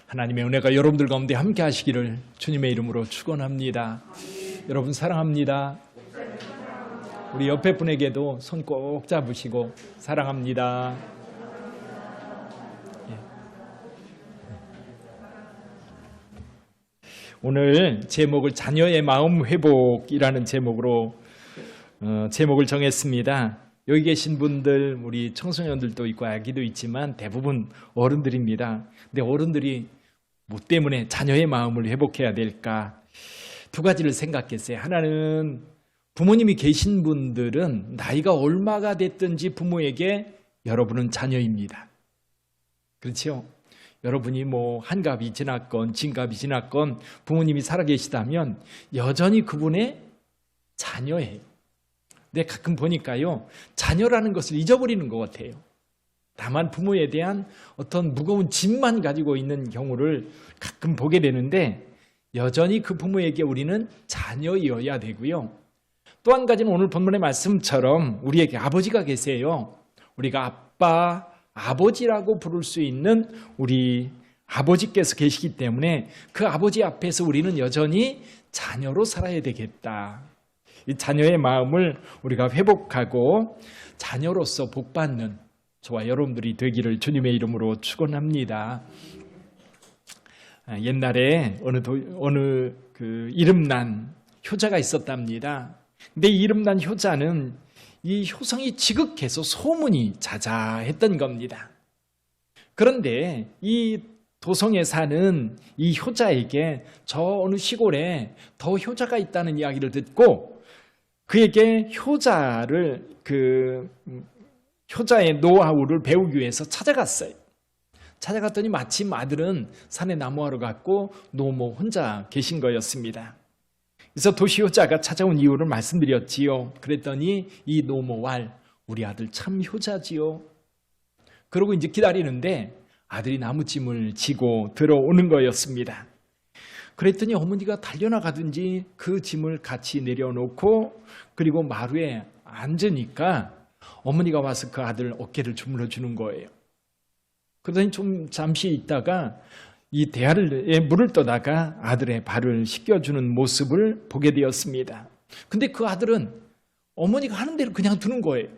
하나님의 은혜가 여러분들 가운데 함께 하시기를 주님의 이름으로 축원합니다. 여러분 사랑합니다. 우리 옆에 분에게도 손 꼭 잡으시고 사랑합니다. 오늘 제목을 자녀의 마음 회복이라는 제목으로 제목을 정했습니다. 여기 계신 분들, 우리 청소년들도 있고 아기도 있지만 대부분 어른들입니다. 근데 어른들이 뭐 때문에 자녀의 마음을 회복해야 될까? 두 가지를 생각했어요. 하나는 부모님이 계신 분들은 나이가 얼마가 됐든지 부모에게 여러분은 자녀입니다. 그렇죠? 여러분이 뭐 한갑이 지났건 진갑이 지났건 부모님이 살아계시다면 여전히 그분의 자녀예요. 근데 가끔 보니까요, 자녀라는 것을 잊어버리는 것 같아요. 다만 부모에 대한 어떤 무거운 짐만 가지고 있는 경우를 가끔 보게 되는데 여전히 그 부모에게 우리는 자녀이어야 되고요. 또 한 가지는 오늘 본문의 말씀처럼 우리에게 아버지가 계세요. 우리가 아빠, 아버지라고 부를 수 있는 우리 아버지께서 계시기 때문에 그 아버지 앞에서 우리는 여전히 자녀로 살아야 되겠다. 이 자녀의 마음을 우리가 회복하고 자녀로서 복받는 저와 여러분들이 되기를 주님의 이름으로 축원합니다. 옛날에 어느 그 이름난 효자가 있었답니다. 근데 이 이름난 효자는 이 효성이 지극해서 소문이 자자했던 겁니다. 그런데 이 도성에 사는 이 효자에게 저 어느 시골에 더 효자가 있다는 이야기를 듣고 그에게 효자의 노하우를 배우기 위해서 찾아갔어요. 찾아갔더니 마침 아들은 산에 나무하러 갔고 노모 혼자 계신 거였습니다. 그래서 도시 효자가 찾아온 이유를 말씀드렸지요. 그랬더니 이 노모왈, 우리 아들 참 효자지요. 그러고 이제 기다리는데 아들이 나무짐을 지고 들어오는 거였습니다. 그랬더니 어머니가 달려나가든지 그 짐을 같이 내려놓고 그리고 마루에 앉으니까 어머니가 와서 그 아들 어깨를 주물러 주는 거예요. 그러더니 좀 잠시 있다가 이 대야에 물을 떠다가 아들의 발을 씻겨주는 모습을 보게 되었습니다. 근데 그 아들은 어머니가 하는 대로 그냥 두는 거예요.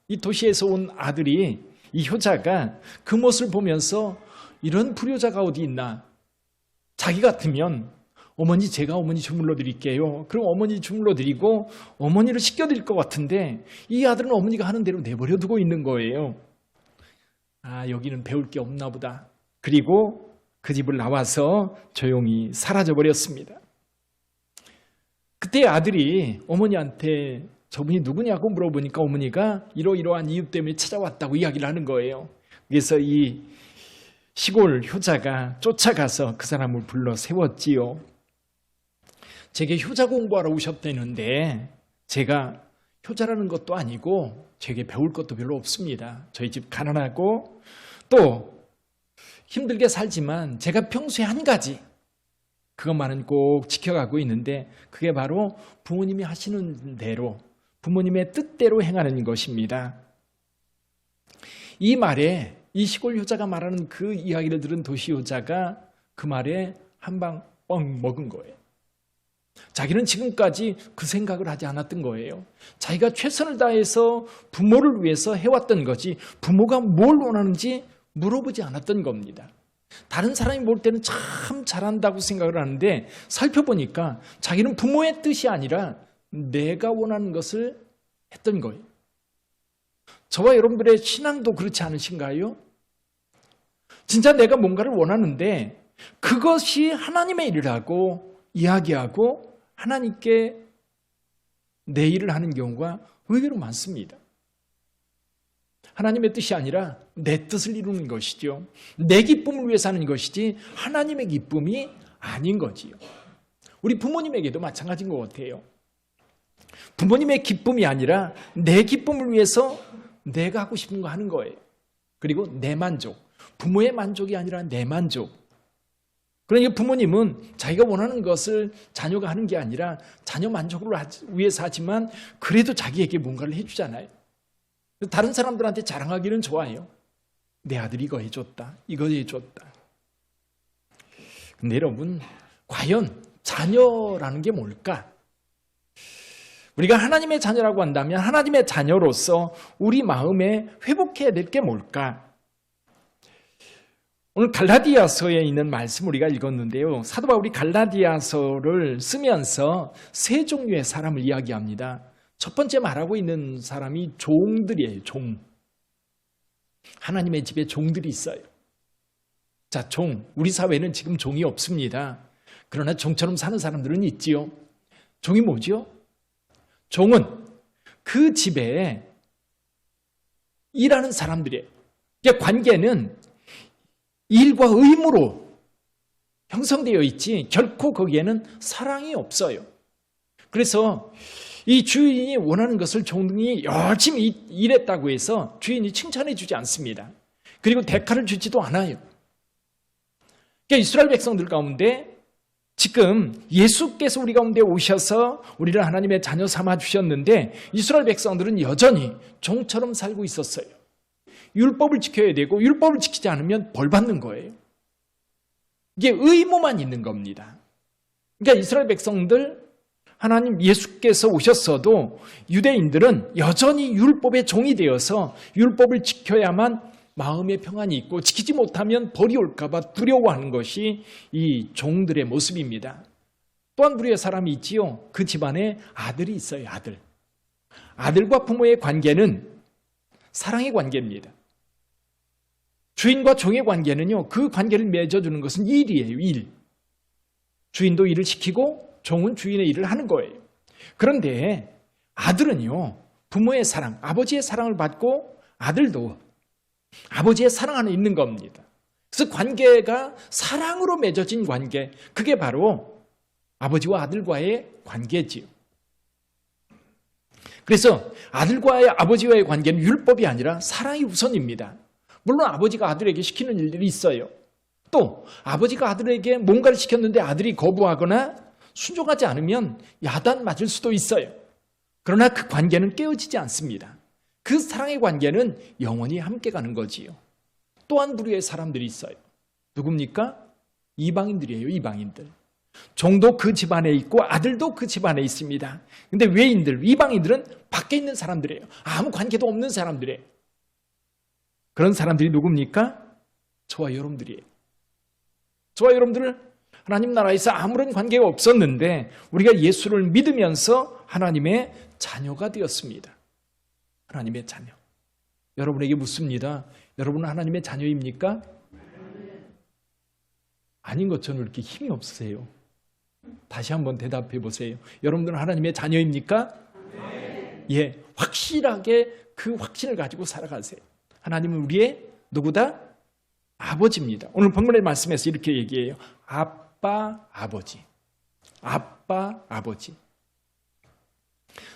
이 도시에서 온 아들이, 이 효자가 그 모습을 보면서 이런 불효자가 어디 있나? 자기 같으면 어머니, 제가 어머니 주물러 드릴게요. 그럼 어머니 주물러 드리고 어머니를 씻겨드릴 것 같은데 이 아들은 어머니가 하는 대로 내버려 두고 있는 거예요. 아, 여기는 배울 게 없나 보다. 그리고 그 집을 나와서 조용히 사라져 버렸습니다. 그때 아들이 어머니한테 저분이 누구냐고 물어보니까 어머니가 이러이러한 이유 때문에 찾아왔다고 이야기를 하는 거예요. 그래서 이 시골 효자가 쫓아가서 그 사람을 불러 세웠지요. 제게 효자 공부하러 오셨다는데 제가 효자라는 것도 아니고 제게 배울 것도 별로 없습니다. 저희 집 가난하고 또 힘들게 살지만 제가 평소에 한 가지 그것만은 꼭 지켜가고 있는데 그게 바로 부모님이 하시는 대로 부모님의 뜻대로 행하는 것입니다. 이 말에 이 시골 효자가 말하는 그 이야기를 들은 도시 효자가 그 말에 한 방 뻥 먹은 거예요. 자기는 지금까지 그 생각을 하지 않았던 거예요. 자기가 최선을 다해서 부모를 위해서 해왔던 거지 부모가 뭘 원하는지 물어보지 않았던 겁니다. 다른 사람이 볼 때는 참 잘한다고 생각을 하는데 살펴보니까 자기는 부모의 뜻이 아니라 내가 원하는 것을 했던 거예요. 저와 여러분들의 신앙도 그렇지 않으신가요? 진짜 내가 뭔가를 원하는데 그것이 하나님의 일이라고 이야기하고 하나님께 내 일을 하는 경우가 의외로 많습니다. 하나님의 뜻이 아니라 내 뜻을 이루는 것이죠. 내 기쁨을 위해서 하는 것이지 하나님의 기쁨이 아닌 거지요. 우리 부모님에게도 마찬가지인 것 같아요. 부모님의 기쁨이 아니라 내 기쁨을 위해서 내가 하고 싶은 거 하는 거예요. 그리고 내 만족, 부모의 만족이 아니라 내 만족. 그러니까 부모님은 자기가 원하는 것을 자녀가 하는 게 아니라 자녀 만족을 위해서 하지만 그래도 자기에게 뭔가를 해주잖아요. 다른 사람들한테 자랑하기는 좋아요. 내 아들이 이거 해줬다, 이거 해줬다. 근데 여러분, 과연 자녀라는 게 뭘까? 우리가 하나님의 자녀라고 한다면 하나님의 자녀로서 우리 마음에 회복해야 될 게 뭘까? 오늘 갈라디아서에 있는 말씀 우리가 읽었는데요. 사도 바울이 갈라디아서를 쓰면서 세 종류의 사람을 이야기합니다. 첫 번째 말하고 있는 사람이 종들이에요. 종. 하나님의 집에 종들이 있어요. 자, 종. 우리 사회는 지금 종이 없습니다. 그러나 종처럼 사는 사람들은 있지요. 종이 뭐죠? 종은 그 집에 일하는 사람들이에요. 관계는 일과 의무로 형성되어 있지 결코 거기에는 사랑이 없어요. 그래서 이 주인이 원하는 것을 종이 열심히 일했다고 해서 주인이 칭찬해 주지 않습니다. 그리고 대가를 주지도 않아요. 그러니까 이스라엘 백성들 가운데 지금 예수께서 우리 가운데 오셔서 우리를 하나님의 자녀 삼아 주셨는데 이스라엘 백성들은 여전히 종처럼 살고 있었어요. 율법을 지켜야 되고 율법을 지키지 않으면 벌 받는 거예요. 이게 의무만 있는 겁니다. 그러니까 이스라엘 백성들 하나님 예수께서 오셨어도 유대인들은 여전히 율법의 종이 되어서 율법을 지켜야만 마음의 평안이 있고 지키지 못하면 벌이 올까 봐 두려워하는 것이 이 종들의 모습입니다. 또한 우리의 사람이 있지요. 그 집안에 아들이 있어요. 아들. 아들과 부모의 관계는 사랑의 관계입니다. 주인과 종의 관계는요. 그 관계를 맺어주는 것은 일이에요. 일. 주인도 일을 시키고 종은 주인의 일을 하는 거예요. 그런데 아들은요. 부모의 사랑, 아버지의 사랑을 받고 아들도 아버지의 사랑 안에 있는 겁니다. 그래서 관계가 사랑으로 맺어진 관계, 그게 바로 아버지와 아들과의 관계지요. 그래서 아들과의 아버지와의 관계는 율법이 아니라 사랑이 우선입니다. 물론 아버지가 아들에게 시키는 일들이 있어요. 또 아버지가 아들에게 뭔가를 시켰는데 아들이 거부하거나 순종하지 않으면 야단 맞을 수도 있어요. 그러나 그 관계는 깨어지지 않습니다. 그 사랑의 관계는 영원히 함께 가는 거지요. 또한 부류의 사람들이 있어요. 누굽니까? 이방인들이에요. 이방인들. 종도 그 집안에 있고 아들도 그 집안에 있습니다. 근데 외인들, 이방인들은 밖에 있는 사람들이에요. 아무 관계도 없는 사람들이에요. 그런 사람들이 누굽니까? 저와 여러분들이에요. 저와 여러분들은 하나님 나라에서 아무런 관계가 없었는데 우리가 예수를 믿으면서 하나님의 자녀가 되었습니다. 하나님의 자녀. 여러분에게 묻습니다. 여러분은 하나님의 자녀입니까? 아닌 것처럼 이렇게 힘이 없으세요. 다시 한번 대답해 보세요. 여러분들은 하나님의 자녀입니까? 예, 확실하게 그 확신을 가지고 살아가세요. 하나님은 우리의 누구다? 아버지입니다. 오늘 본문의 말씀에서 이렇게 얘기해요. 아빠, 아버지. 아빠, 아버지.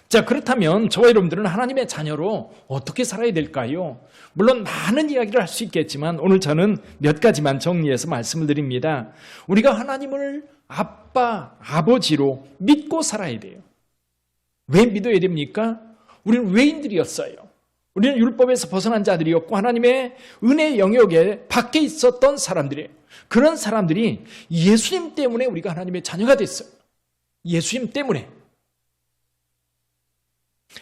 자, 그렇다면 저와 여러분들은 하나님의 자녀로 어떻게 살아야 될까요? 물론 많은 이야기를 할 수 있겠지만 오늘 저는 몇 가지만 정리해서 말씀을 드립니다. 우리가 하나님을 아빠, 아버지로 믿고 살아야 돼요. 왜 믿어야 됩니까? 우리는 외인들이었어요. 우리는 율법에서 벗어난 자들이었고 하나님의 은혜 영역에 밖에 있었던 사람들이에요. 그런 사람들이 예수님 때문에 우리가 하나님의 자녀가 됐어요. 예수님 때문에.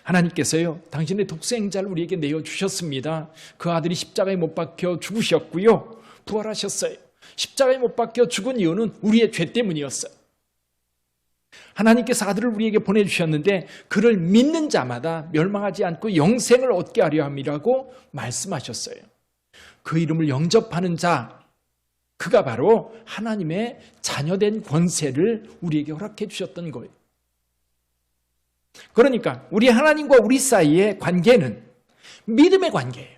하나님께서요, 당신의 독생자를 우리에게 내어주셨습니다. 그 아들이 십자가에 못 박혀 죽으셨고요. 부활하셨어요. 십자가에 못 박혀 죽은 이유는 우리의 죄 때문이었어요. 하나님께서 아들을 우리에게 보내주셨는데 그를 믿는 자마다 멸망하지 않고 영생을 얻게 하려 함이라고 말씀하셨어요. 그 이름을 영접하는 자, 그가 바로 하나님의 자녀된 권세를 우리에게 허락해 주셨던 거예요. 그러니까 우리 하나님과 우리 사이의 관계는 믿음의 관계예요.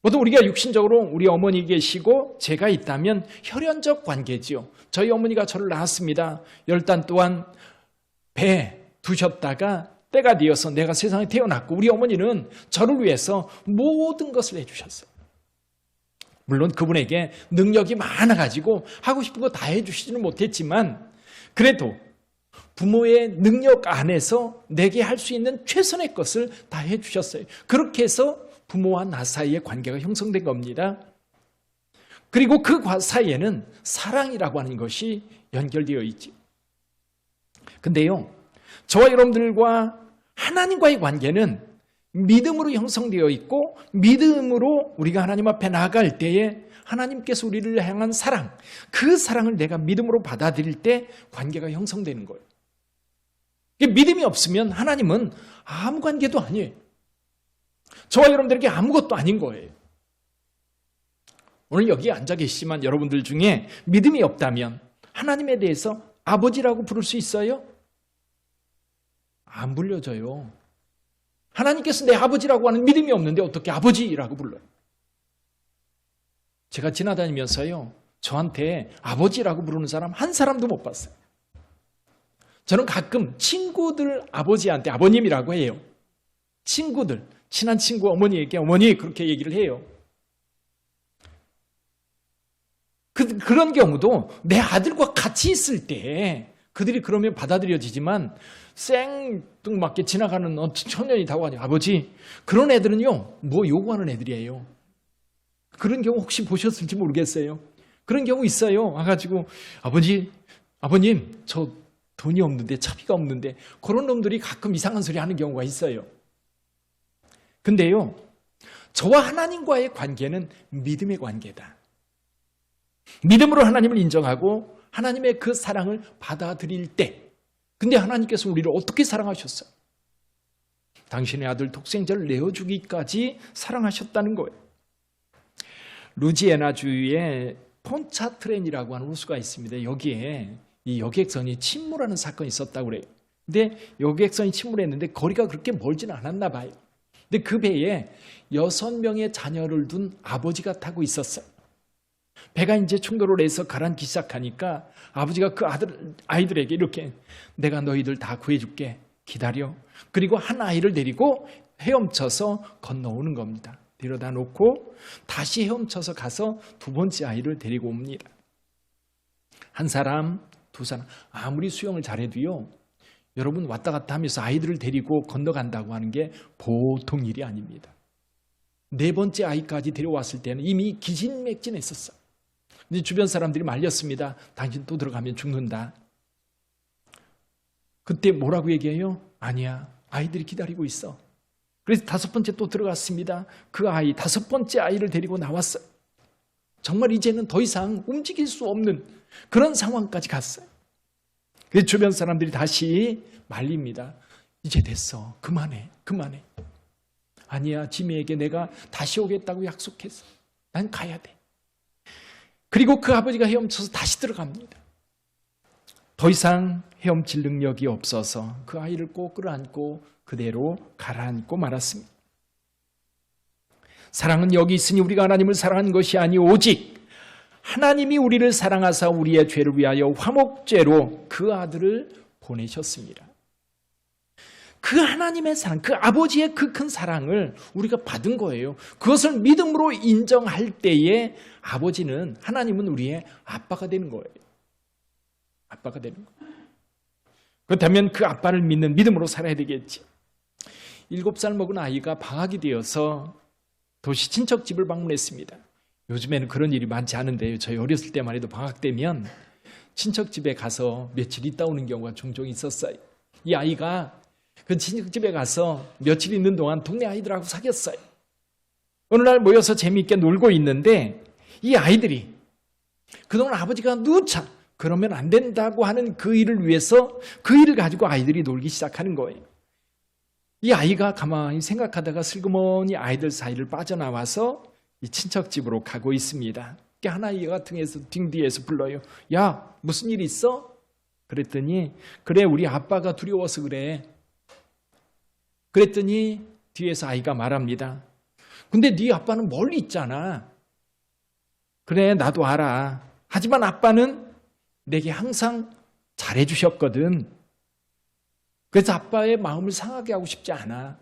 모두 우리가 육신적으로 우리 어머니 계시고 제가 있다면 혈연적 관계지요. 저희 어머니가 저를 낳았습니다. 열단 또한 배에 두셨다가 때가 되어서 내가 세상에 태어났고 우리 어머니는 저를 위해서 모든 것을 해주셨어요. 물론 그분에게 능력이 많아가지고 하고 싶은 거 다 해주시지는 못했지만 그래도 부모의 능력 안에서 내게 할 수 있는 최선의 것을 다 해주셨어요. 그렇게 해서 부모와 나 사이의 관계가 형성된 겁니다. 그리고 그 사이에는 사랑이라고 하는 것이 연결되어 있지. 근데요, 저와 여러분들과 하나님과의 관계는 믿음으로 형성되어 있고, 믿음으로 우리가 하나님 앞에 나아갈 때에 하나님께서 우리를 향한 사랑, 그 사랑을 내가 믿음으로 받아들일 때 관계가 형성되는 거예요. 믿음이 없으면 하나님은 아무 관계도 아니에요. 저와 여러분들에게 아무것도 아닌 거예요. 오늘 여기 앉아 계시지만 여러분들 중에 믿음이 없다면 하나님에 대해서 아버지라고 부를 수 있어요? 안 불려져요. 하나님께서 내 아버지라고 하는 믿음이 없는데 어떻게 아버지라고 불러요? 제가 지나다니면서요, 저한테 아버지라고 부르는 사람 한 사람도 못 봤어요. 저는 가끔 친구들 아버지한테 아버님이라고 해요. 친구들, 친한 친구 어머니에게 어머니 그렇게 얘기를 해요. 그런 경우도 내 아들과 같이 있을 때 그들이 그러면 받아들여지지만 생뚱맞게 지나가는 청년이 다가가니 아버지, 그런 애들은요, 뭐 요구하는 애들이에요. 그런 경우 혹시 보셨을지 모르겠어요. 그런 경우 있어요. 와가지고 아버님 저 돈이 없는데 차비가 없는데, 그런 놈들이 가끔 이상한 소리 하는 경우가 있어요. 근데요, 저와 하나님과의 관계는 믿음의 관계다. 믿음으로 하나님을 인정하고 하나님의 그 사랑을 받아들일 때, 근데 하나님께서 우리를 어떻게 사랑하셨어요? 당신의 아들 독생자를 내어주기까지 사랑하셨다는 거예요. 루지애나주의 폰차트렌이라고 하는 호수가 있습니다. 여기에 이 여객선이 침몰하는 사건이 있었다고 그래요. 근데 여객선이 침몰했는데 거리가 그렇게 멀지는 않았나 봐요. 근데 그 배에 6명의 자녀를 둔 아버지가 타고 있었어요. 배가 이제 충돌을 해서 가라앉기 시작하니까 아버지가 그 아이들에게 이렇게, 내가 너희들 다 구해줄게, 기다려. 그리고 한 아이를 데리고 헤엄쳐서 건너오는 겁니다. 데려다 놓고 다시 헤엄쳐서 가서 두 번째 아이를 데리고 옵니다. 한 사람, 두 사람, 아무리 수영을 잘해도요, 여러분 왔다 갔다 하면서 아이들을 데리고 건너간다고 하는 게 보통 일이 아닙니다. 네 번째 아이까지 데려왔을 때는 이미 기진맥진했었어요. 근데 주변 사람들이 말렸습니다. 당신 또 들어가면 죽는다. 그때 뭐라고 얘기해요? 아니야, 아이들이 기다리고 있어. 그래서 5번째 또 들어갔습니다. 그 아이, 5번째 아이를 데리고 나왔어요. 정말 이제는 더 이상 움직일 수 없는 그런 상황까지 갔어요. 그래서 주변 사람들이 다시 말립니다. 이제 됐어. 그만해. 아니야, 지미에게 내가 다시 오겠다고 약속했어. 난 가야 돼. 그리고 그 아버지가 헤엄쳐서 다시 들어갑니다. 더 이상 헤엄칠 능력이 없어서 그 아이를 꼭 끌어안고 그대로 가라앉고 말았습니다. 사랑은 여기 있으니 우리가 하나님을 사랑한 것이 아니 오직 하나님이 우리를 사랑하사 우리의 죄를 위하여 화목제로 그 아들을 보내셨습니다. 그 하나님의 사랑, 그 아버지의 그 큰 사랑을 우리가 받은 거예요. 그것을 믿음으로 인정할 때에 아버지는, 하나님은 우리의 아빠가 되는 거예요. 아빠가 되는 거예요. 그렇다면 그 아빠를 믿는 믿음으로 살아야 되겠지. 7살 먹은 아이가 방학이 되어서 도시 친척집을 방문했습니다. 요즘에는 그런 일이 많지 않은데요. 저희 어렸을 때만 해도 방학 되면 친척집에 가서 며칠 있다 오는 경우가 종종 있었어요. 이 아이가 그 친척집에 가서 며칠 있는 동안 동네 아이들하고 사귀었어요. 어느 날 모여서 재미있게 놀고 있는데 이 아이들이 그동안 아버지가 누차 그러면 안 된다고 하는 그 일을 위해서 그 일을 가지고 아이들이 놀기 시작하는 거예요. 이 아이가 가만히 생각하다가 슬그머니 아이들 사이를 빠져나와서 이 친척집으로 가고 있습니다. 한 아이가 등 뒤에서 불러요. 야, 무슨 일 있어? 그랬더니 그래, 우리 아빠가 두려워서 그래. 그랬더니 뒤에서 아이가 말합니다. 근데 네 아빠는 멀리 있잖아. 그래, 나도 알아. 하지만 아빠는 내게 항상 잘해주셨거든. 그래서 아빠의 마음을 상하게 하고 싶지 않아.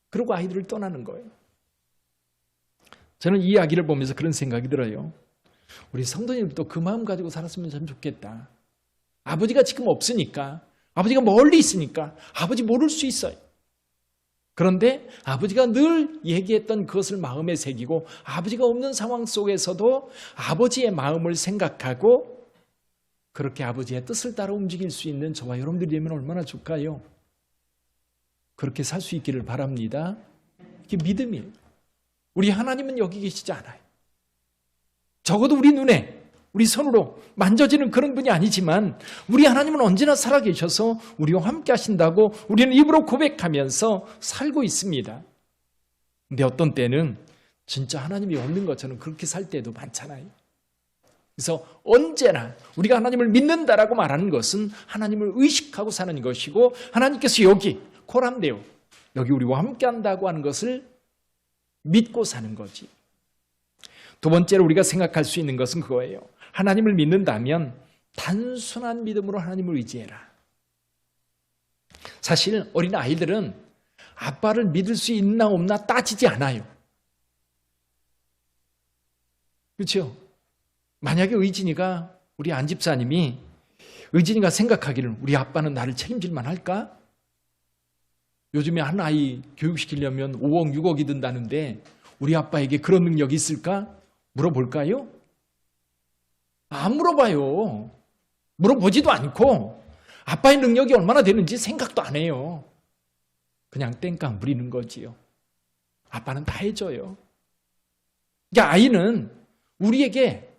그러고 아이들을 떠나는 거예요. 저는 이 이야기를 보면서 그런 생각이 들어요. 우리 성도님들도 그 마음 가지고 살았으면 참 좋겠다. 아버지가 지금 없으니까, 아버지가 멀리 있으니까 아버지 모를 수 있어요. 그런데 아버지가 늘 얘기했던 그것을 마음에 새기고 아버지가 없는 상황 속에서도 아버지의 마음을 생각하고 그렇게 아버지의 뜻을 따라 움직일 수 있는 저와 여러분들이 되면 얼마나 좋을까요? 그렇게 살 수 있기를 바랍니다. 이게 믿음이에요. 우리 하나님은 여기 계시지 않아요. 적어도 우리 눈에, 우리 손으로 만져지는 그런 분이 아니지만 우리 하나님은 언제나 살아계셔서 우리와 함께 하신다고 우리는 입으로 고백하면서 살고 있습니다. 근데 어떤 때는 진짜 하나님이 없는 것처럼 그렇게 살 때도 많잖아요. 그래서 언제나 우리가 하나님을 믿는다라고 말하는 것은 하나님을 의식하고 사는 것이고 하나님께서 여기 코람데오 여기 우리와 함께 한다고 하는 것을 믿고 사는 거지. 두 번째로 우리가 생각할 수 있는 것은 그거예요. 하나님을 믿는다면 단순한 믿음으로 하나님을 의지해라. 사실 어린 아이들은 아빠를 믿을 수 있나 없나 따지지 않아요. 그렇죠? 만약에 의진이가 우리 안 집사님이 의진이가 생각하기를 우리 아빠는 나를 책임질 만할까? 요즘에 한 아이 교육시키려면 5억 6억이 든다는데 우리 아빠에게 그런 능력이 있을까? 물어볼까요? 안 물어봐요. 물어보지도 않고 아빠의 능력이 얼마나 되는지 생각도 안 해요. 그냥 땡깡 부리는 거지요. 아빠는 다 해줘요. 그러니까 아이는 우리에게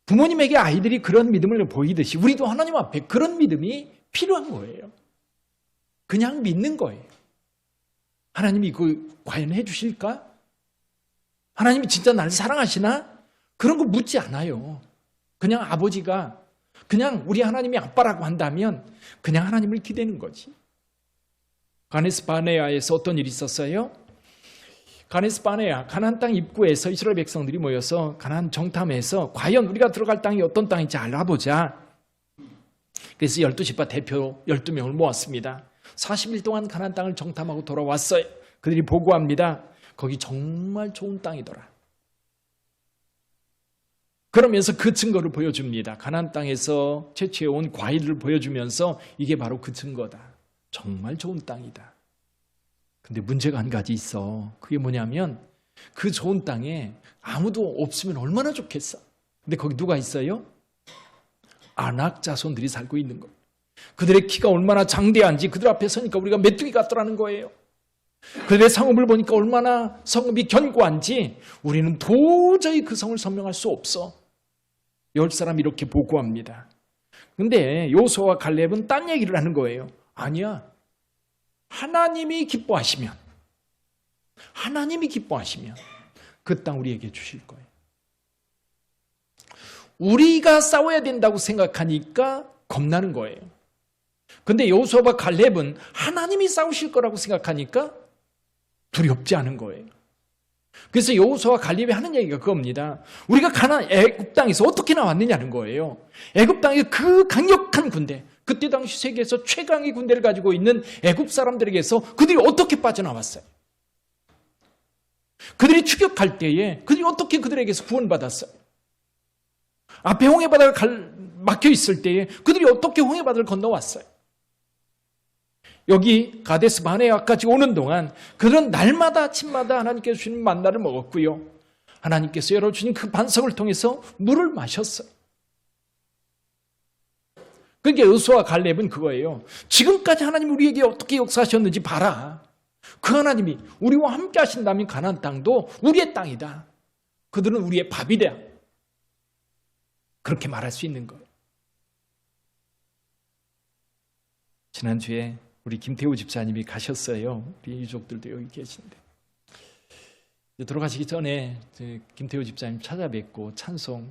부모님에게 아이들이 그런 믿음을 보이듯이 우리도 하나님 앞에 그런 믿음이 필요한 거예요. 그냥 믿는 거예요. 하나님이 과연 해주실까? 하나님이 진짜 나를 사랑하시나? 그런 거 묻지 않아요. 그냥 아버지가 그냥 우리 하나님이 아빠라고 한다면 그냥 하나님을 기대는 거지. 가네스 바네아에서 어떤 일이 있었어요? 가네스 바네아 가나안 땅 입구에서 이스라엘 백성들이 모여서 가나안 정탐해서 과연 우리가 들어갈 땅이 어떤 땅인지 알아보자. 그래서 12지파 대표 12명을 모았습니다. 40일 동안 가나안 땅을 정탐하고 돌아왔어요. 그들이 보고합니다. 거기 정말 좋은 땅이더라. 그러면서 그 증거를 보여줍니다. 가나안 땅에서 채취해온 과일을 보여주면서 이게 바로 그 증거다. 정말 좋은 땅이다. 근데 문제가 한 가지 있어. 그게 뭐냐면 그 좋은 땅에 아무도 없으면 얼마나 좋겠어. 근데 거기 누가 있어요? 아낙 자손들이 살고 있는 거예요. 그들의 키가 얼마나 장대한지 그들 앞에 서니까 우리가 메뚜기 같더라는 거예요. 그들의 성읍을 보니까 얼마나 성읍이 견고한지 우리는 도저히 그 성을 선명할 수 없어. 10사람이 이렇게 보고합니다. 근데 요수아와 갈렙은 딴 얘기를 하는 거예요. 아니야. 하나님이 기뻐하시면 그 땅 우리에게 주실 거예요. 우리가 싸워야 된다고 생각하니까 겁나는 거예요. 근데 여호수아와 갈렙은 하나님이 싸우실 거라고 생각하니까 두렵지 않은 거예요. 그래서 여호수아와 갈렙이 하는 얘기가 그겁니다. 우리가 가나안 애굽 땅에서 어떻게 나왔느냐는 거예요. 애굽 땅에 그 강력한 군대, 그때 당시 세계에서 최강의 군대를 가지고 있는 애굽 사람들에게서 그들이 어떻게 빠져나왔어요? 그들이 추격할 때에 그들이 어떻게 그들에게서 구원받았어요? 앞에 홍해바다가 막혀 있을 때에 그들이 어떻게 홍해바다를 건너왔어요? 여기 가데스 바네아까지 오는 동안 그들은 날마다 아침마다 하나님께서 주신 만나를 먹었고요. 하나님께서 열어주신 그 반석을 통해서 물을 마셨어요. 그러니까 여호수아와 갈렙은 그거예요. 지금까지 하나님 우리에게 어떻게 역사하셨는지 봐라. 그 하나님이 우리와 함께 하신다면 가나안 땅도 우리의 땅이다. 그들은 우리의 밥이다. 그렇게 말할 수 있는 거예요. 지난주에 우리 김태우 집사님이 가셨어요. 우리 유족들도 여기 계신데. 돌아가시기 전에 김태우 집사님 찾아뵙고 찬송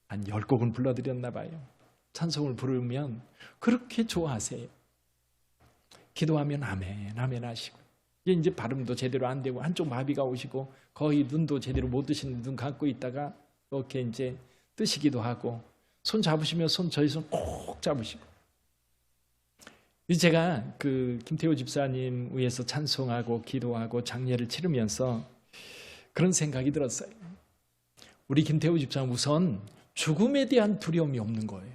한 10곡은 불러드렸나 봐요. 찬송을 부르면 그렇게 좋아하세요. 기도하면 아멘, 아멘 하시고. 이제 발음도 제대로 안 되고 한쪽 마비가 오시고 거의 눈도 제대로 못 뜨시는 눈 감고 있다가 이렇게 이제 뜨시기도 하고 손 잡으시면 저희 손 꼭 잡으시고. 제가 그 김태호 집사님 위해서 찬송하고 기도하고 장례를 치르면서 그런 생각이 들었어요. 우리 김태호 집사님 우선 죽음에 대한 두려움이 없는 거예요.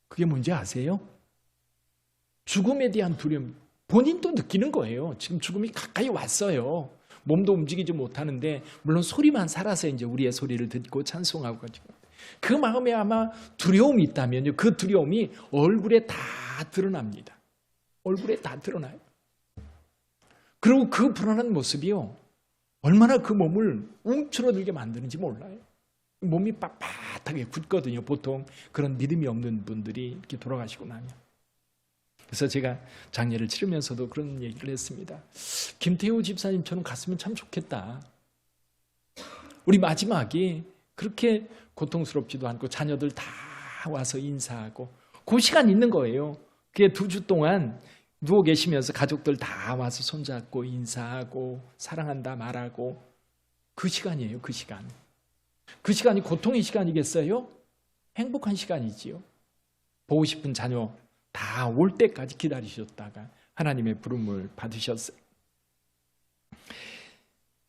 그게 뭔지 아세요? 죽음에 대한 두려움 본인도 느끼는 거예요. 지금 죽음이 가까이 왔어요. 몸도 움직이지 못하는데 물론 소리만 살아서 이제 우리의 소리를 듣고 찬송하고 가지고 그 마음에 아마 두려움이 있다면요. 그 두려움이 얼굴에 다 드러납니다. 얼굴에 다 드러나요. 그리고 그 불안한 모습이요. 얼마나 그 몸을 움츠러들게 만드는지 몰라요. 몸이 빳빳하게 굳거든요. 보통 그런 믿음이 없는 분들이 이렇게 돌아가시고 나면. 그래서 제가 장례를 치르면서도 그런 얘기를 했습니다. 김태우 집사님처럼 갔으면 참 좋겠다. 우리 마지막이 그렇게 고통스럽지도 않고 자녀들 다 와서 인사하고 그 시간 있는 거예요. 그게 2주 동안 누워 계시면서 가족들 다 와서 손잡고 인사하고 사랑한다 말하고 그 시간이에요. 그 시간. 그 시간이 고통의 시간이겠어요? 행복한 시간이지요. 보고 싶은 자녀 다 올 때까지 기다리셨다가 하나님의 부름을 받으셨어요.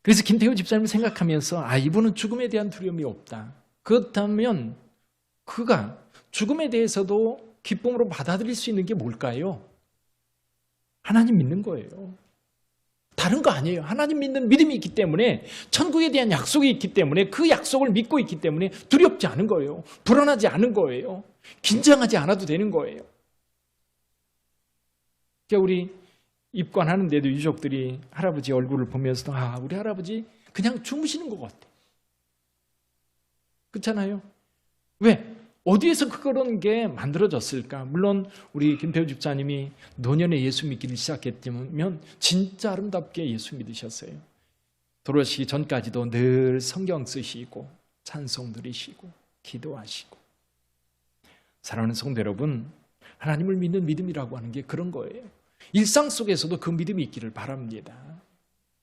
그래서 김태우 집사님을 생각하면서 이분은 죽음에 대한 두려움이 없다. 그렇다면 그가 죽음에 대해서도 기쁨으로 받아들일 수 있는 게 뭘까요? 하나님 믿는 거예요. 다른 거 아니에요. 하나님 믿는 믿음이 있기 때문에 천국에 대한 약속이 있기 때문에 그 약속을 믿고 있기 때문에 두렵지 않은 거예요. 불안하지 않은 거예요. 긴장하지 않아도 되는 거예요. 그러니까 우리 입관하는데도 유족들이 할아버지 얼굴을 보면서도 우리 할아버지 그냥 주무시는 것 같아. 그렇잖아요. 왜? 어디에서 그런 게 만들어졌을까? 물론 우리 김태우 집사님이 노년에 예수 믿기를 시작했다면 진짜 아름답게 예수 믿으셨어요. 돌아오시기 전까지도 늘 성경 쓰시고 찬송 드리시고 기도하시고. 사랑하는 성도 여러분, 하나님을 믿는 믿음이라고 하는 게 그런 거예요. 일상 속에서도 그 믿음이 있기를 바랍니다.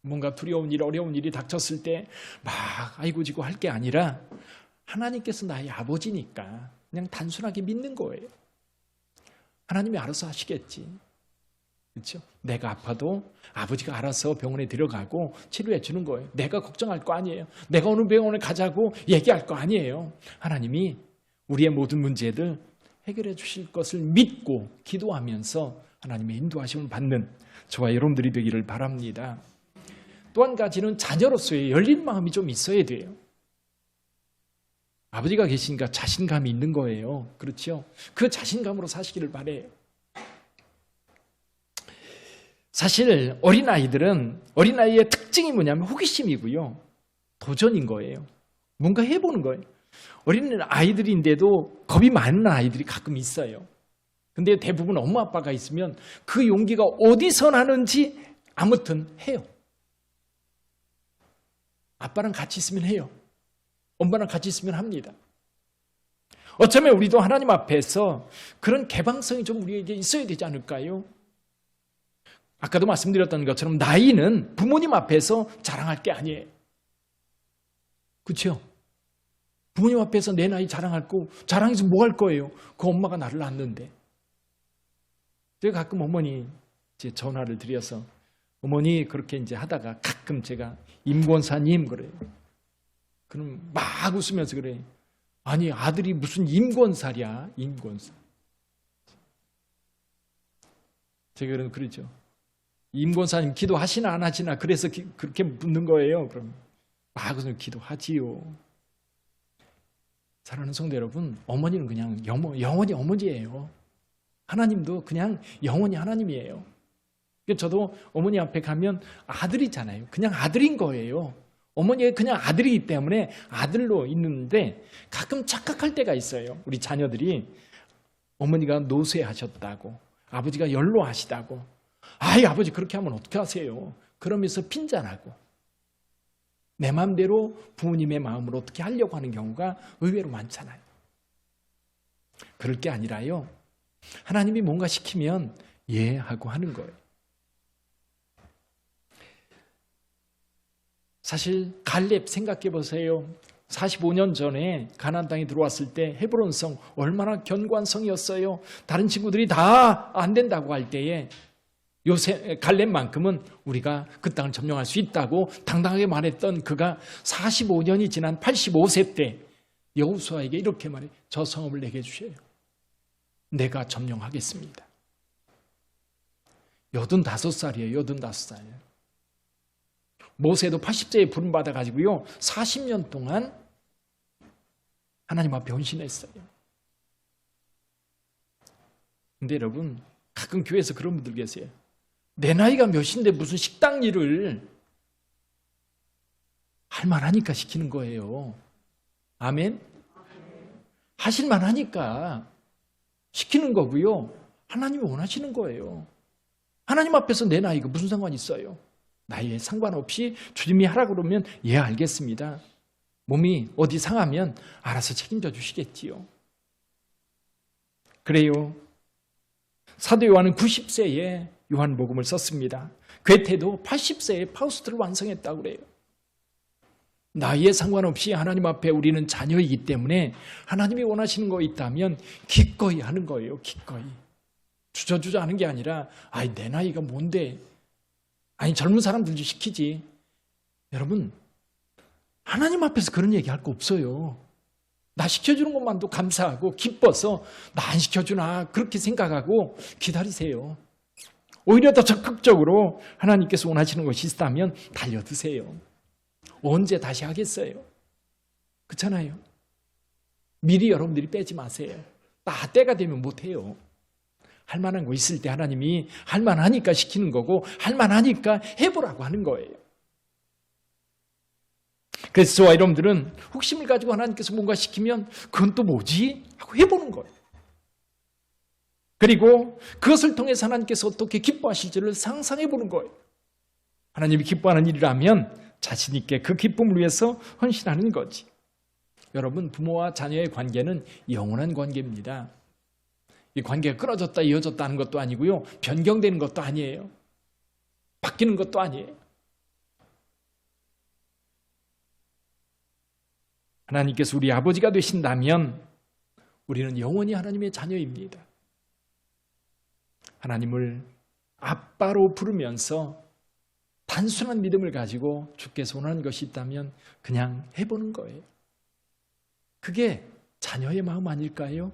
뭔가 두려운 일, 어려운 일이 닥쳤을 때 막 아이고 지고 할 게 아니라 하나님께서 나의 아버지니까 그냥 단순하게 믿는 거예요. 하나님이 알아서 하시겠지. 그렇죠? 내가 아파도 아버지가 알아서 병원에 들어가고 치료해 주는 거예요. 내가 걱정할 거 아니에요. 내가 어느 병원에 가자고 얘기할 거 아니에요. 하나님이 우리의 모든 문제들 해결해 주실 것을 믿고 기도하면서 하나님의 인도하심을 받는 저와 여러분들이 되기를 바랍니다. 또 한 가지는 자녀로서의 열린 마음이 좀 있어야 돼요. 아버지가 계시니까 자신감이 있는 거예요. 그렇죠? 그 자신감으로 사시기를 바래요. 사실 어린아이의 특징이 뭐냐면 호기심이고요. 도전인 거예요. 뭔가 해보는 거예요. 어린아이들인데도 겁이 많은 아이들이 가끔 있어요. 근데 대부분 엄마 아빠가 있으면 그 용기가 어디서 나는지 아무튼 해요. 아빠랑 같이 있으면 해요. 엄마랑 같이 있으면 합니다. 어쩌면 우리도 하나님 앞에서 그런 개방성이 좀 우리에게 있어야 되지 않을까요? 아까도 말씀드렸던 것처럼 나이는 부모님 앞에서 자랑할 게 아니에요. 그렇죠? 부모님 앞에서 내 나이 자랑하고 자랑해서 뭐 할 거예요? 그 엄마가 나를 낳았는데. 제가 가끔 어머니 이제 전화를 드려서 어머니 그렇게 이제 하다가 가끔 제가 임권사님 그래요. 그럼 막 웃으면서 그래. 아니 아들이 무슨 임권살이야. 임권살. 제가 그러죠. 임권사님 기도하시나 안 하시나 그래서 그렇게 묻는 거예요. 그럼 막 웃으면 기도하지요. 사랑하는 성도 여러분, 어머니는 그냥 영원히 어머니예요. 하나님도 그냥 영원히 하나님이에요. 저도 어머니 앞에 가면 아들이잖아요. 그냥 아들인 거예요. 어머니가 그냥 아들이기 때문에 아들로 있는데 가끔 착각할 때가 있어요. 우리 자녀들이 어머니가 노쇠하셨다고 아버지가 연로하시다고 아버지 그렇게 하면 어떻게 하세요? 그러면서 핀잔하고 내 마음대로 부모님의 마음을 어떻게 하려고 하는 경우가 의외로 많잖아요. 그럴 게 아니라요. 하나님이 뭔가 시키면 예 하고 하는 거예요. 사실 갈렙 생각해 보세요. 45년 전에 가나안 땅에 들어왔을 때 헤브론 성 얼마나 견고한 성이었어요. 다른 친구들이 다 안 된다고 할 때에 갈렙만큼은 우리가 그 땅을 점령할 수 있다고 당당하게 말했던 그가 45년이 지난 85세 때 여호수아에게 이렇게 말해. 저 성읍을 내게 주셔요. 내가 점령하겠습니다. 85살이에요. 85살. 모세도 80세에 부름받아 가지고요. 40년 동안 하나님 앞에 헌신했어요. 근데 여러분, 가끔 교회에서 그런 분들 계세요. 내 나이가 몇인데 무슨 식당 일을 할 만하니까 시키는 거예요. 아멘? 하실 만하니까 시키는 거고요. 하나님이 원하시는 거예요. 하나님 앞에서 내 나이가 무슨 상관이 있어요? 나이에 상관없이 주님이 하라 그러면 예, 알겠습니다. 몸이 어디 상하면 알아서 책임져 주시겠지요. 그래요. 사도 요한은 90세에 요한복음을 썼습니다. 괴테도 80세에 파우스트를 완성했다고 그래요. 나이에 상관없이 하나님 앞에 우리는 자녀이기 때문에 하나님이 원하시는 거 있다면 기꺼이 하는 거예요. 기꺼이. 주저주저 하는 게 아니라 아이 내 나이가 뭔데. 아니 젊은 사람들도 시키지. 여러분 하나님 앞에서 그런 얘기할 거 없어요. 나 시켜주는 것만도 감사하고 기뻐서 나 안 시켜주나 그렇게 생각하고 기다리세요. 오히려 더 적극적으로 하나님께서 원하시는 것이 있다면 달려드세요. 언제 다시 하겠어요? 그렇잖아요. 미리 여러분들이 빼지 마세요. 나 때가 되면 못해요. 할 만한 거 있을 때 하나님이 할 만하니까 시키는 거고 할 만하니까 해보라고 하는 거예요. 그래서 저와 여러분들은 혹심을 가지고 하나님께서 뭔가 시키면 그건 또 뭐지? 하고 해보는 거예요. 그리고 그것을 통해서 하나님께서 어떻게 기뻐하실지를 상상해보는 거예요. 하나님이 기뻐하는 일이라면 자신 있게 그 기쁨을 위해서 헌신하는 거지. 여러분 부모와 자녀의 관계는 영원한 관계입니다. 이 관계가 끊어졌다 이어졌다 하는 것도 아니고요. 변경되는 것도 아니에요. 바뀌는 것도 아니에요. 하나님께서 우리 아버지가 되신다면 우리는 영원히 하나님의 자녀입니다. 하나님을 아빠로 부르면서 단순한 믿음을 가지고 주께서 원하는 것이 있다면 그냥 해보는 거예요. 그게 자녀의 마음 아닐까요?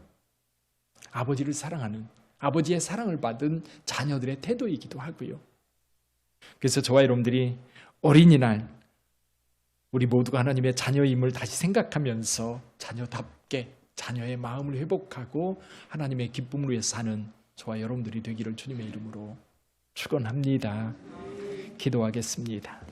아버지를 사랑하는, 아버지의 사랑을 받은 자녀들의 태도이기도 하고요. 그래서 저와 여러분들이 어린이날 우리 모두가 하나님의 자녀임을 다시 생각하면서 자녀답게 자녀의 마음을 회복하고 하나님의 기쁨을 위해 사는 저와 여러분들이 되기를 주님의 이름으로 축원합니다. 기도하겠습니다.